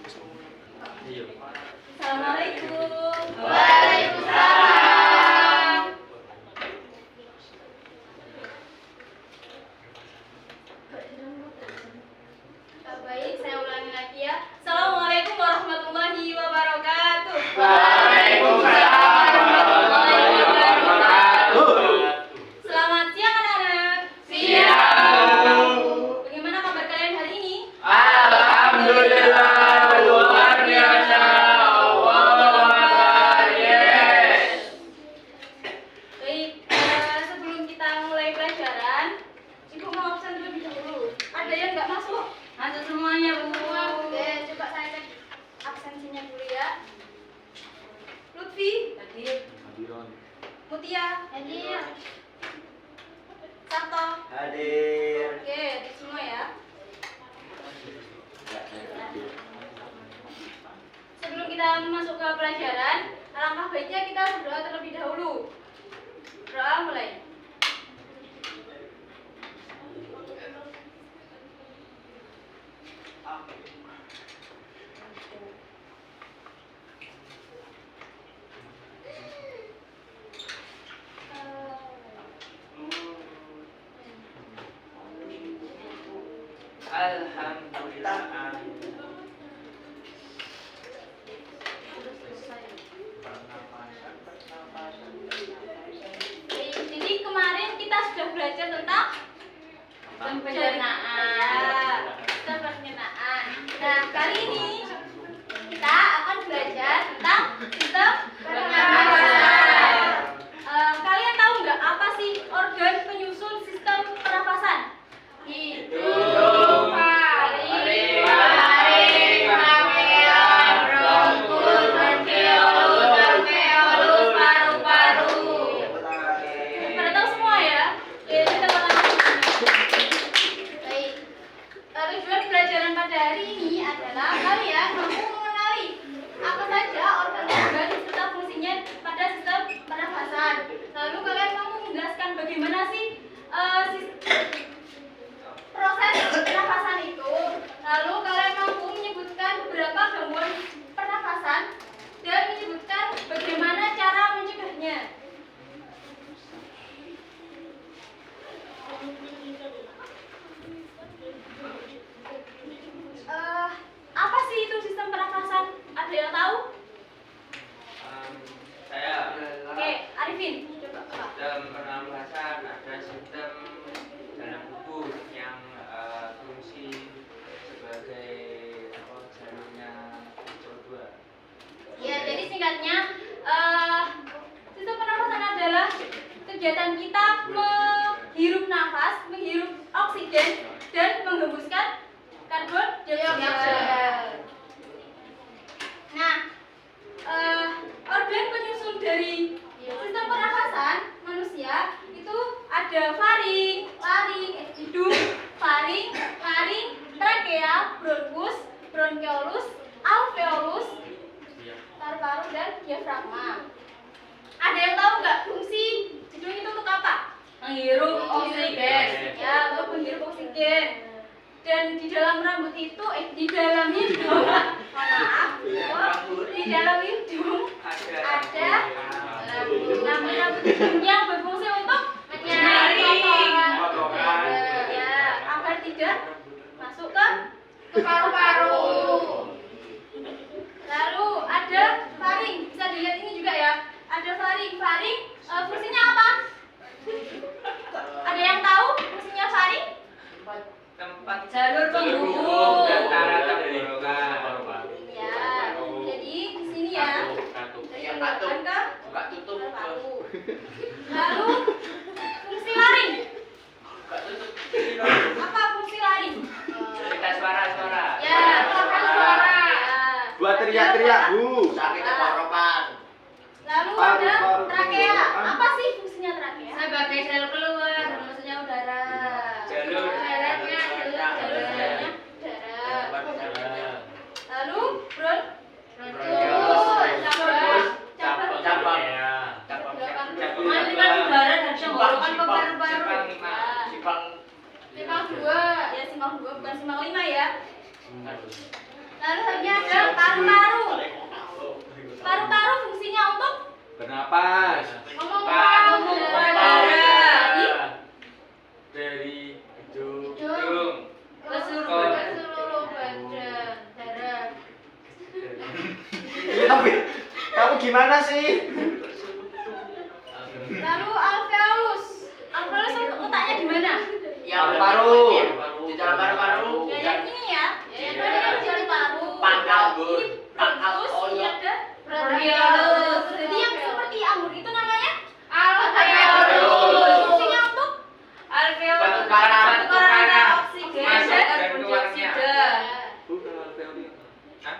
Assalamualaikum. Waalaikumsalam. Baik, saya ulangi lagi ya. Assalamualaikum warahmatullahi wabarakatuh. Waalaikumsalam warahmatullahi wabarakatuh. Selamat siang anak-anak. Siang. Bagaimana kabar kalian hari ini? Alhamdulillah, luar biasa. Allah, yes. Baik, sebelum kita mulai pelajaran, Ibu mau absen terlebih dahulu. Ada yang nggak masuk? Masuk semuanya, Bu. Oke, coba saya cek absensinya dulu ya. Lutfi, hadir. Mutia, hadir. Sabto, Hadir. oke, di semua ya. Sebelum kita masuk ke pelajaran, alangkah baiknya kita berdoa terlebih dahulu. Doa mulai. Alhamdulillah. Jadi kemarin kita sudah belajar tentang pencernaan. Sistem pencernaan. Nah, kali ini kita akan belajar tentang sistem pernapasan. Kalian tahu nggak apa sih organ penyusun sistem pernapasan? Hidung, paru-paru, rangkaian, bronkus, alveolus, paru-paru. Pada tahu semua ya? Oke, kita ulangi. Baik. Tujuan pelajaran pada hari ini adalah kalian mampu mengenali apa saja organ-organ serta fungsinya pada sistem pernafasan. Lalu kalian mampu menjelaskan bagaimana sih proses pernafasan itu. Lalu kalian mampu menyebutkan beberapa gangguan pernafasan dan menyebutkan bagaimana cara mencegahnya. Apa sih itu sistem pernafasan? Ada yang tahu? Saya. Oke, Arifin, coba. Sistem pernapasan ada sistem dalam tubuh yang fungsi sebagai jalurnya CO2. Ya, jadi singkatnya sistem pernafasan adalah kegiatan kita menghirup nafas, menghirup oksigen dan menghembuskan karbon dioksida. Nah, organ penyusun dari sistem pernafasan manusia itu ada faring, laring, hidung, faring, laring, trakea, bronkus, bronkiolus, alveolus, paru-paru dan diafragma. Ada yang tahu nggak fungsi hidung itu untuk apa? Menghirup oksigen. Ya, untuk menghirup oksigen. Dan di dalam rambut itu, di dalam hidung, maaf, di dalam hidung ada rambut hidung yang berfungsi untuk menyaring kotoran, ya, agar tidak masuk ke paru-paru. Lalu ada faring, bisa dilihat ini juga ya. Ada faring. Faring fungsinya apa? Ada yang tahu fungsinya faring? Tempat Jalur penghubung antara tenggorokan. Ya, jadi di sini ya. Dari tenggorokan ke paru-paru. Lalu fungsi laring. Apa fungsi laring? Cerita suara-suara. Ya, mengeluarkan suara. Buat teriak-teriak, Bu. Sakit tenggorokan. Lalu ada trakea. Apa sih fungsinya trakea? Sebagai sel keluar, maksudnya udara. Jalur. Jalurnya udara. Lalu simpang 2 bukan simpang 5 ya. Lalu selanjutnya ada paru-paru. Paru-paru fungsinya untuk Bernapas. ngomong Dari hidung. ke seluruh badan, darah. Iya tapi kamu gimana sih? Lalu alveolus. Alveolus letaknya di mana? Paru-paru. Di dalam paru-paru. Ya, yang ini ya. Yang mana yang di paru. Pangkal, Bu. Ini Pangkal terus otot. ini ada bronkiolus. Jadi yang seperti anggur itu namanya Alveolus. fungsinya untuk Pertukaran oksigen masuk dan dan karbon keluarnya. dioksida. Bukan alveoli. Hah?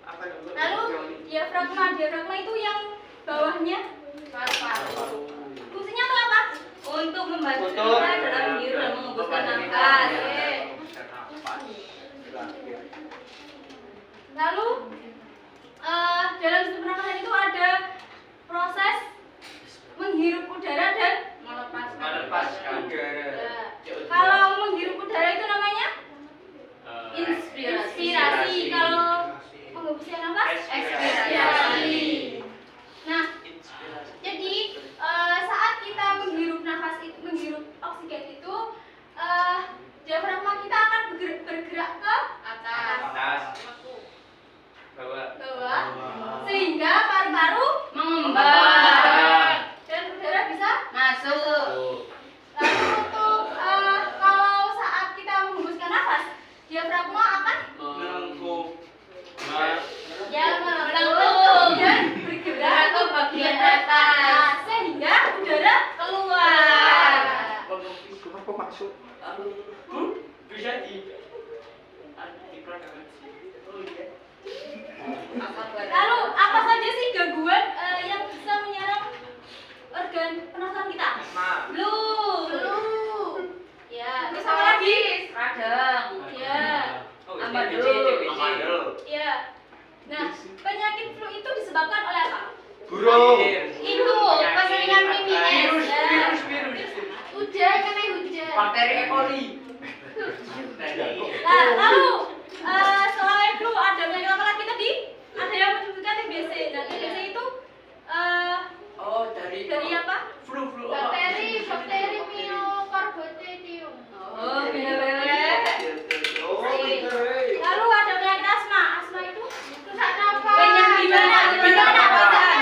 Apa dulu? Lalu diafragma itu yang bawahnya Paru-paru. fungsinya untuk apa? Untuk membantu Untuk kita dalam menghirup dan mengembuskan nafas. Lalu dalam sistem pernafasan itu ada proses menghirup udara dan Melepaskan udara. kalau menghirup udara itu namanya inspirasi. Kalau menghembuskan nafas ekspirasi. Nah, jadi saat kita menghirup oksigen itu diafragma kita akan bergerak ke Atas. Bawah. bawah sehingga paru-paru Mengembang. dan udara bisa Tuh. lalu untuk kalau saat kita menghembuskan nafas diafragma akan Melengkung. melengkung dan bergerak ke bagian atas sehingga udara keluar. Kenapa masuk? Bisa di Lalu apa saja sih gangguan yang bisa menyerang organ pernafasan kita? Flu. Ya, terus apa lagi? Radang. Ya. Amandel. Ya. Nah, penyakit flu itu disebabkan oleh apa? Burung. Itu keseringan mimpi es. Virus. Hujan. Bakteri E. coli. Nah, lalu selain flu ada penyakit apa lagi tadi? Ada yang menyebutkan TBC. Nah, TBC itu Oh, dari apa? flu Bakteri myocardium. Oh, benar-benar. Lalu ada penyakit asma. Asma itu Sesak nafas. penyakit di mana? Di mana? Bacaan.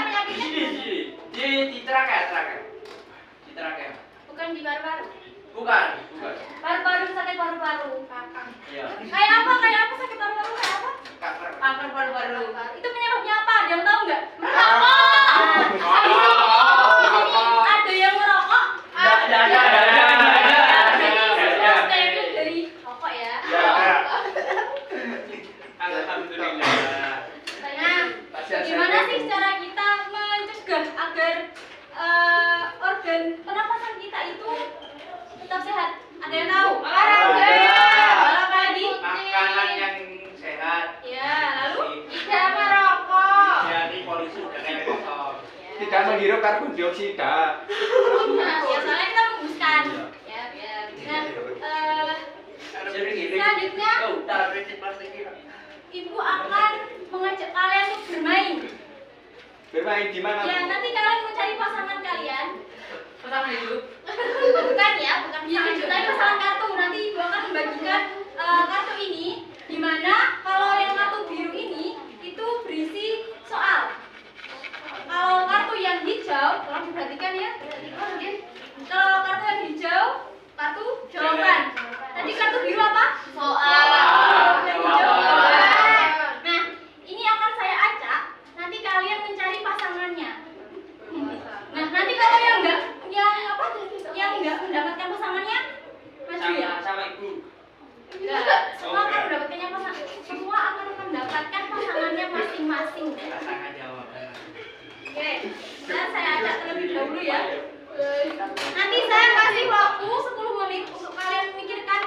Di trachea. Bukan di paru-paru. Bukan. Paru-paru sakit paru-paru. Iya. Kayak apa sakit paru-paru kayak apa? Kanker. Paru-paru. Itu penyebabnya apa? Ada yang tahu nggak? Ada yang merokok. Ada. Jadi steril dari rokok ya. Alhamdulillah. Nah, bagaimana sih cara kita mencegah agar organ pernafasan kita itu tetap sehat? Ada yang tahu? Apa lagi? Makanan yang sehat. Ya, lalu Tidak merokok. Dari polusi udara kotor. Tidak menghirup karbon dioksida. nah, ya soalnya kita menghembuskan. Ya, biar. Nah, selanjutnya ibu akan mengajak kalian untuk bermain. Bermain di mana? Ya, nanti kalian mencari pasangan kalian. Pertama itu. Bukan pasangan hidup, tapi pasangan kartu. Nanti ibu akan membagikan kartu ini, di mana kalau yang kartu biru ini itu berisi soal. Kalau kartu yang hijau, tolong diperhatikan ya. Kalau kartu yang hijau, kartu jawaban. Tadi kartu biru apa? Soal. Yang hijau jawaban. Nah, ini akan saya acak. Nanti kalian mencari pasangannya. Nah, nanti kalau yang enggak mendapatkan pasangannya, maju ya. Sama ibu. Semua akan mendapatkan pasangannya masing-masing. Pasangan jawaban. Oke, dan saya ajak terlebih dahulu ya. Nanti saya kasih waktu 10 menit untuk kalian memikirkan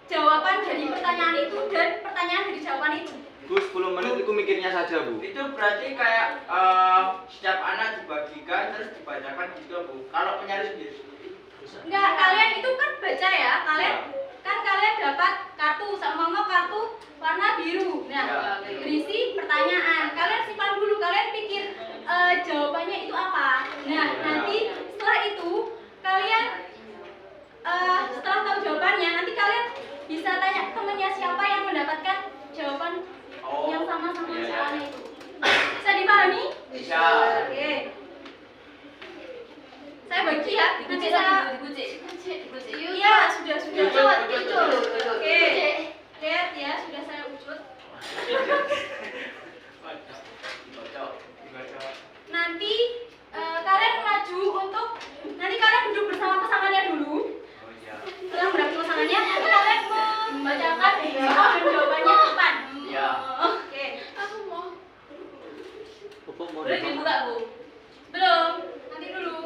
jawaban dari pertanyaan itu dan pertanyaan dari jawaban itu. Bu, 10 menit itu mikirnya saja, Bu. Itu berarti kayak setiap anak dibagikan terus dibacakan gitu, Bu. Kalau penyaris sendiri. Enggak, kalian itu kan baca ya, kalian kan kalian dapat kartu sama kartu warna biru. Nah, berisi pertanyaan. Kalian simpan dulu, kalian pikir jawabannya itu apa. Nah, nanti setelah itu kalian setelah tahu jawabannya, nanti kalian bisa tanya temennya siapa yang mendapatkan jawaban yang sama-sama soalnya itu. Bisa dipahami? Bisa. Oke. Saya bagi ya, nanti saya Iya, sudah. Oke. Lihat ya, sudah saya wujud. Nanti kalian maju untuk nanti kalian duduk bersama pasangannya dulu. Setelah mendapat pasangannya, kalian membacakan soal dan jawabannya tepat. Ya. Oke. Aku mau. Boleh dibuka, Bu? Belum. Nanti dulu.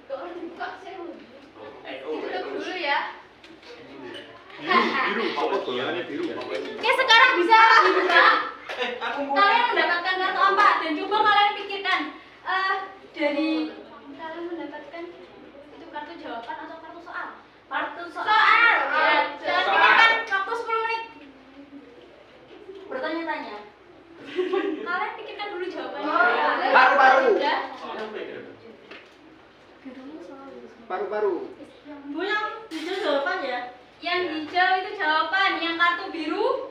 Kok harus dibuka sih? Oh, Tutup dulu ya. Biru, apa golongannya biru ya? Oke, sekarang bisa dibuka. Kalian mendapatkan kartu apa? Dan coba kalian pikirkan dari kalian mendapatkan itu kartu jawaban atau kartu soal? Kartu soal. Ya, jangan pikirkan waktu 10 menit. Bertanya-tanya. Kalian pikirkan dulu jawabannya. Paru-paru. Sudah? Paru-paru. Bu, yang hijau jawaban ya? Yang hijau itu jawaban, yang kartu biru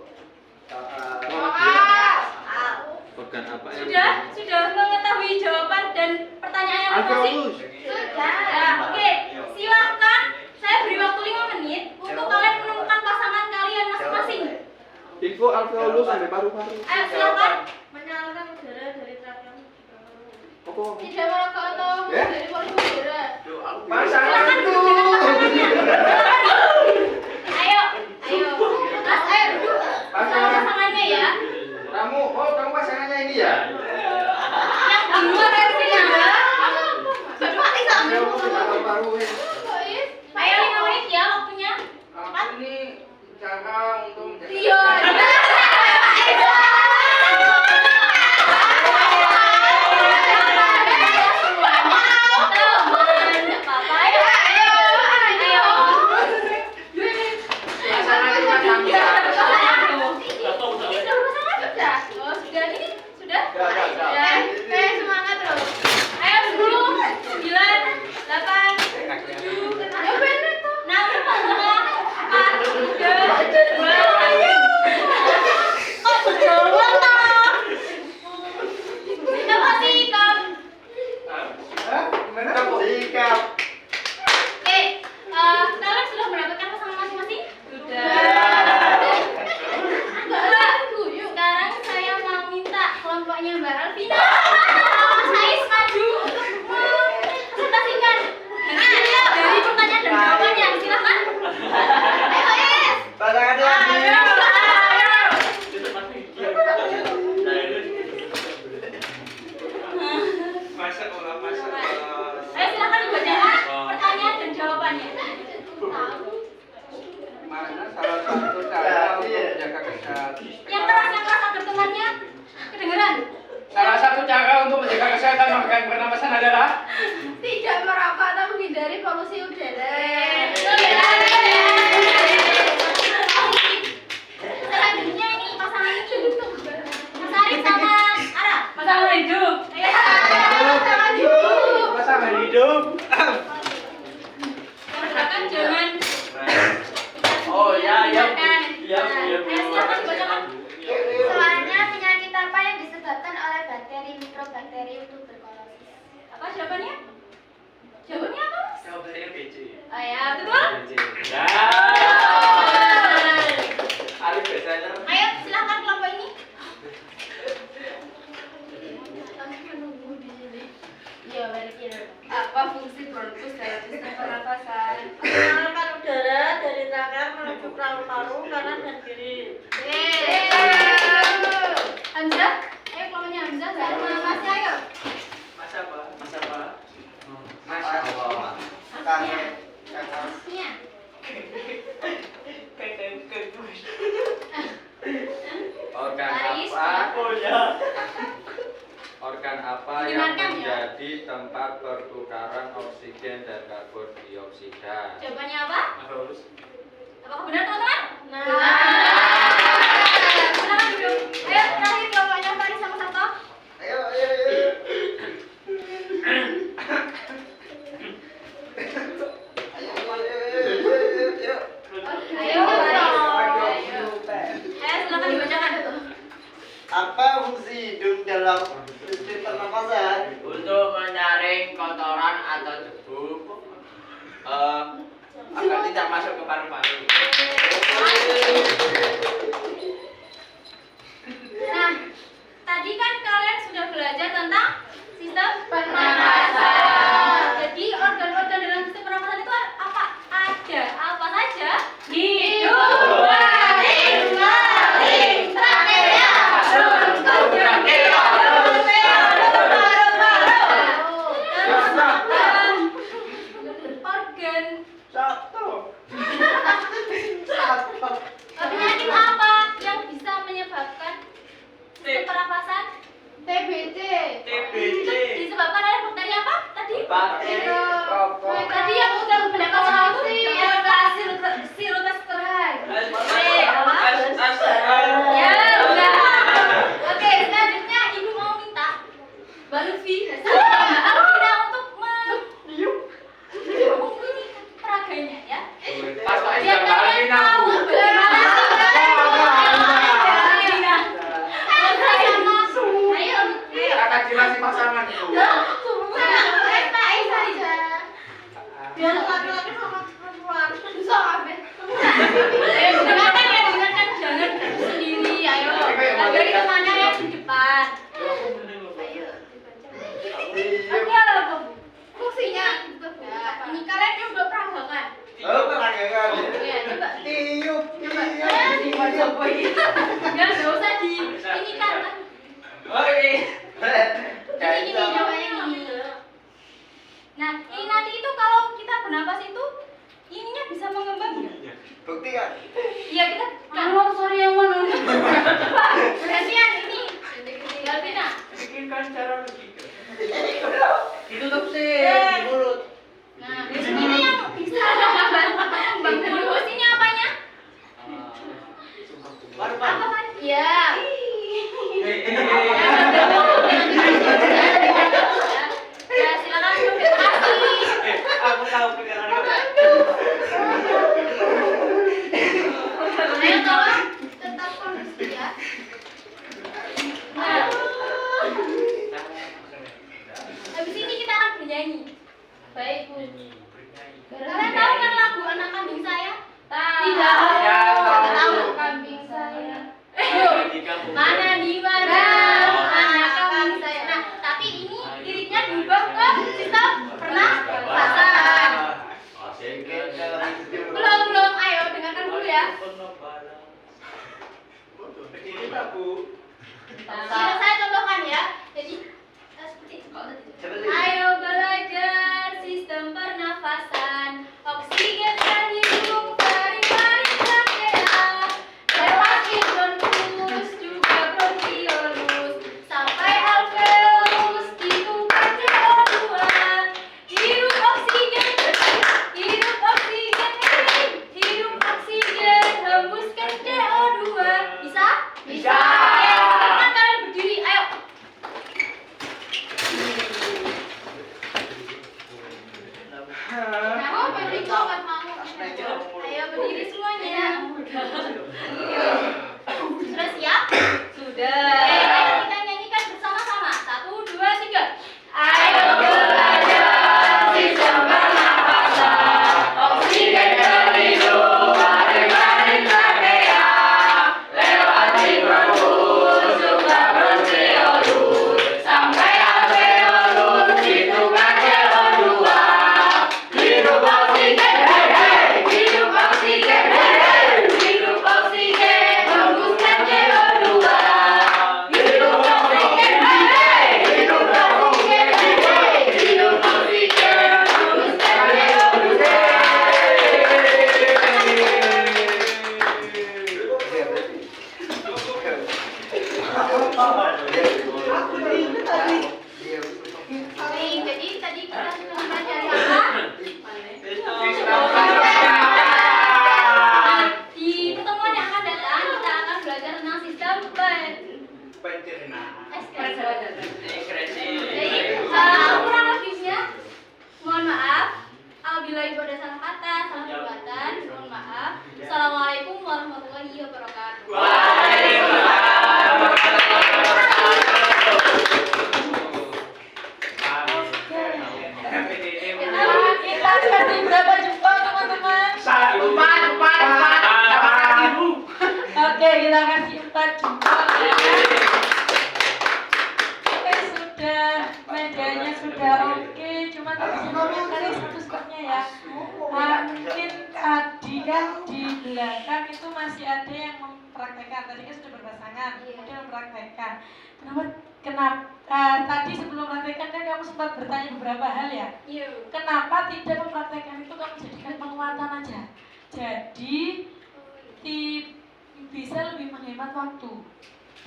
Organ apa yang sudah mengetahui jawaban dan pertanyaan yang masing. Alveolus. Sudah. Ya, oke. Silahkan saya beri waktu 5 menit untuk kalian menemukan pasangan kalian masing-masing. Info alveolus sampai paru-paru. Ayo silakan. Menyalurkan udara dari trachea. Apa? Tidak merokok atau Ya? dari polusi udara. Silakan duduk dengan pasangannya. Silakan duduk. Ayo. Mas, ayo duduk sama pasangannya ya. Kamu pasangannya ini ya? Yang di luar versinya. Paru-paru. Ayo 5 menit ya waktunya. Cepat. Ini cara untuk menjaga Iya. Sikap. Oke, kalian sudah mendapatkan pasangan masing-masing? Sudah. Sekarang saya mau minta kelompoknya Mbak Alvina, Mas Ais maju untuk presentasikan dari pertanyaan dan jawabannya. Silakan. Ayo Ais. Pasangannya Ayo. Ayo silakan dibacakan pertanyaan dan jawabannya. Mana salah satu cara untuk menjaga kesehatan? Yang keras agar temannya kedengeran. Salah satu cara untuk menjaga kesehatan organ pernapasan adalah Tidak merokok atau menghindari polusi udara. Selanjutnya ini pasangan hidup. Mas Arif sama Ara. Pasangan hidup. pasangan hidup. Silakan jangan. Oh ya. Ayo silakan dibacakan. Soalnya penyakit apa yang disebabkan oleh bakteri mikrobakterium tuberkulosis? Apa jawabannya? Jawabannya apa? Jawabannya BC. Oh ya, betul. Arif biasanya. Ayo silakan kelompok ini. Iya, balikin. Apa fungsi bronkus dalam sistem pernapasan? Mengalirkan udara dari trachea menuju paru-paru kanan dan kiri. Hamzah, ayo kelompoknya Hamzah sama Masnya ayo. Mas apa? Masya Allah. Masnya. Organ Ais, apa? Oh ya. Organ apa yang Dengarkan ya. karbon dioksida. Jawabannya apa? Harus. Apakah benar teman-teman? Nah. Silakan duduk. Ayo terakhir jawabannya Faris sama Sabto. Ayo. Ayo silakan dibacakan. Apa fungsi hidung dalam sistem pernapasan? Untuk menyaring kotoran atau debu agar tidak masuk ke paru-paru. Nah, tadi kan kalian sudah belajar tentang sistem Pernapasan. Jadi organ-organ dalam sistem pernapasan itu apa? Ada apa saja? Hidung, maring, trakea, bronkus, bronkiol, organ Satu. penyakit apa yang bisa menyebabkan sistem pernapasan? TBC. TBC. Disebabkan oleh bakteri apa tadi? Bakteri. Tadi yang udah mendapat soal itu Sirotasterai. Ya, udah. Oke, selanjutnya Ibu mau minta Mbak Lutfi Alvira untuk membunyikan peraganya ya. Pas Pak Biar Islam kalian Alvin tahu aku. bagaimana Ayo, Kakak jelasin pasangan. Biar laki-laki sama perempuan. dengarkan ya, dengarkan jangan sendiri. Ayo, dari kemana ya di depan? Oke, apa fungsinya? Nah, ini kalian yang udah peragakan. Oh, peragakan. Ya, coba. Tiup. Ya, nggak usah di ini kan. Oke. Ini jawabannya gini. Nah, ini nanti itu kalau kita bernapas itu ininya bisa mengembang nggak? Bukti kan? Iya kita kan sorry yang mana? Coba perhatian ini. Galvina. Pikirkan cara logika. Ditutup sih di mulut. Nah, ini yang bisa mengembang terus ini apanya? Apa kan? Iya. Ya, silakan konfirmasi. Aku tahu pikiran kamu. Ayo tolong. Tetap kondisi ya. Nah, habis ini kita akan bernyanyi. Baik, Bu. Kalian tahu kan lagu Anak Kambing Saya? Tidak. Tidak. Tahu. Kambing saya. Mana di mana anak kambing saya. Nah, tapi ini liriknya diubah ke sistem pernapasan. Belum. Ayo dengarkan dulu ya. Ini aku. Nah, saya contohkan ya. Jadi seperti itu. Ayo belajar sistem pernafasan. Oksigen terhirup dari trakea, lewat bronkus juga bronkiolus sampai alveolus ditukar CO2. Hirup oksigen, hirup oksigen, hembuskan CO2. Bisa? Bisa. Oke, sekarang kalian berdiri. Ayo. Nah, beri coklat mau. Ayo berdiri semuanya. Sudah siap? Sudah. Ayo kita nyanyikan bersama-sama. 1, 2, 3. Ayo belajar sistem pernapasan. Oksigen terhirup dari trakea, lewat bronkus juga bronkiolus sampai alveolus ditukar CO2. Hirup oksigen, hirup oksigen, hirup oksigen, hembuskan CO2. kemudian di belakang itu masih ada yang mempraktekkan. Tadi kan sudah berpasangan, kemudian mempraktekkan. Kenapa tadi sebelum mempraktekkan kan kamu sempat bertanya beberapa hal ya? Iya. Kenapa tidak mempraktekkan itu kamu jadikan penguatan aja? Jadi bisa lebih menghemat waktu,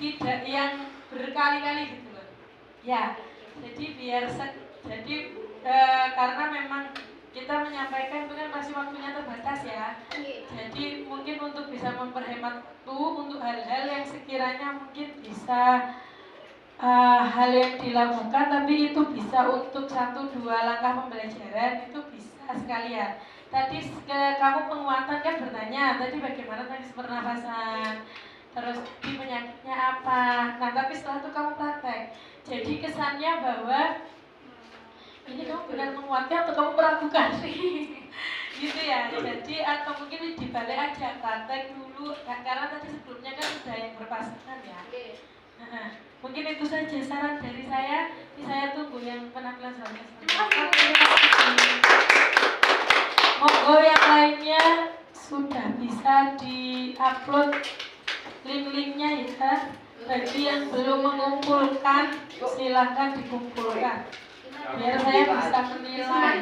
tidak yang berkali-kali gitu loh. Ya, jadi karena memang kita menyampaikan itu kan masih waktunya terbatas ya. Jadi mungkin untuk bisa memperhemat waktu untuk hal-hal yang sekiranya mungkin bisa hal yang dilakukan tapi itu bisa untuk 1-2 langkah pembelajaran itu bisa sekalian. Tadi kamu penguatan kan bertanya tadi bagaimana tadi pernafasan, terus di penyakitnya apa. Nah tapi setelah itu kamu praktek, jadi kesannya bahwa ini kamu benar menguatkan atau kamu meragukan gitu ya. Jadi atau mungkin dibalik aja praktek dulu karena tadi sebelumnya kan sudah yang berpasangan ya. Mungkin itu saja saran dari saya. Ini saya tunggu yang penampilan selanjutnya. Monggo yang lainnya sudah bisa di-upload link-linknya ya. Bagi yang belum mengumpulkan silahkan dikumpulkan biar saya bisa menilai.